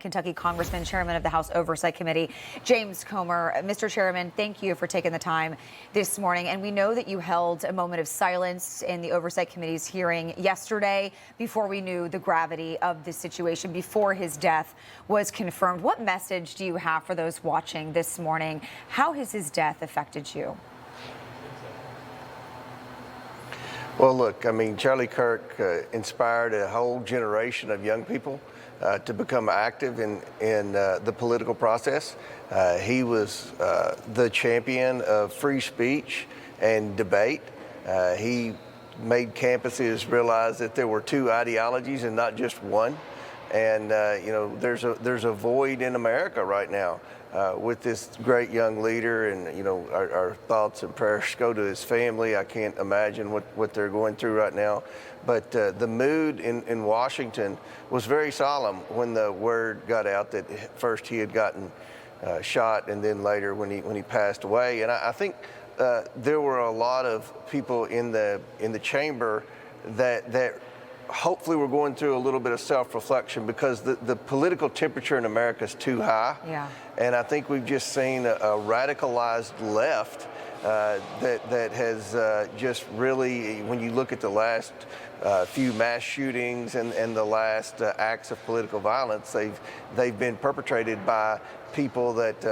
Kentucky Congressman, Chairman of the House Oversight Committee, James Comer. Mr. Chairman, thank you for taking the time this morning. And we know that you held a moment of silence in the Oversight Committee's hearing yesterday before we knew the gravity of the situation, before his death was confirmed. What message do you have for those watching this morning? How has his death affected you? Well, look, I mean, Charlie Kirk inspired a whole generation of young people to become active in the political process. He was the champion of free speech and debate. He made campuses realize that there were two ideologies and not just one. And you know, there's a void in America right now with this great young leader, and you know, our thoughts and prayers go to his family. I can't imagine what they're going through right now. But the mood in Washington was very solemn when the word got out that first he had gotten shot, and then later when he passed away. And I think there were a lot of people in the chamber that hopefully we're going through a little bit of self-reflection, because the political temperature in America is too high. Yeah. And I think we've just seen a radicalized left that has just really, when you look at the last few mass shootings and the last acts of political violence, they've been perpetrated by people that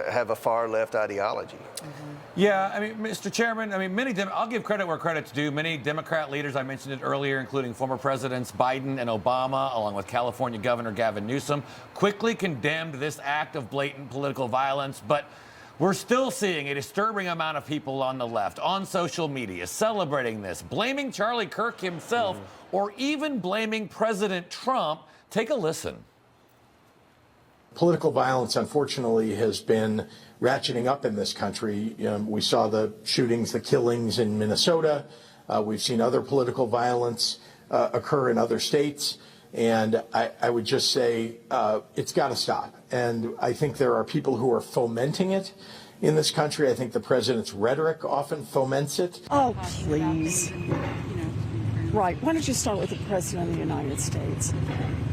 have a far left ideology. Mm-hmm. Yeah, I mean, Mr. Chairman, I mean, I'll give credit where credit's due. Many Democrat leaders, I mentioned it earlier, including former Presidents Biden and Obama, along with California Governor Gavin Newsom, quickly condemned this act of blatant political violence. But we're still seeing a disturbing amount of people on the left, on social media, celebrating this, blaming Charlie Kirk himself, or even blaming President Trump. Take a listen. Political violence, unfortunately, has been ratcheting up in this country. We saw the shootings, the killings in Minnesota. We've seen other political violence occur in other states. And I would just say it's got to stop. And I think there are people who are fomenting it in this country. I think the president's rhetoric often foments it. Oh, please. Right. Why don't you start with the president of the United States?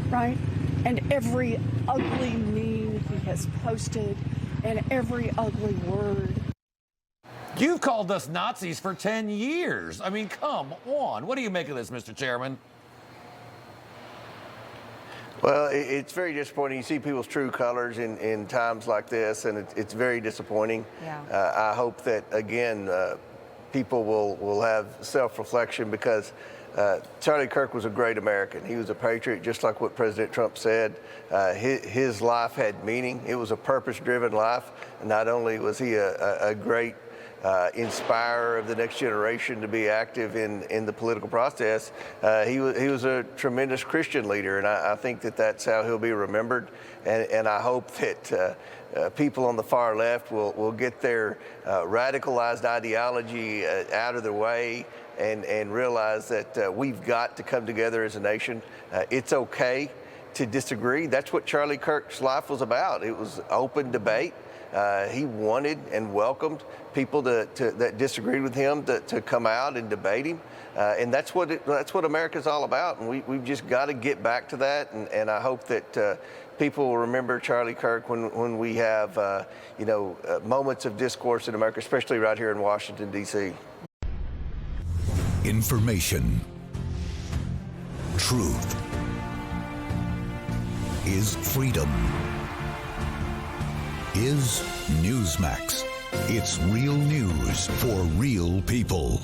Right? And every ugly meme he has posted and every ugly word. You've called us Nazis for 10 years. I mean, come on. What do you make of this, Mr. Chairman? Well, it's very disappointing. You see people's true colors in times like this, and it's very disappointing. Yeah. I hope that, again, people will have self-reflection, because Charlie Kirk was a great American. He was a patriot, just like what President Trump said. His life had meaning. It was a purpose-driven life. And not only was he a great inspirer of the next generation to be active in the political process, he was a tremendous Christian leader, and I think that's how he'll be remembered. And I hope that people on the far left will get their radicalized ideology out of their way and realize that we've got to come together as a nation. It's okay to disagree. That's what Charlie Kirk's life was about. It was open debate. He wanted and welcomed people that disagreed with him to come out and debate him, and that's what America's all about. And we've just got to get back to that. And I hope that people will remember Charlie Kirk when we have moments of discourse in America, especially right here in Washington, D.C. Information, truth is freedom. Is Newsmax. It's real news for real people.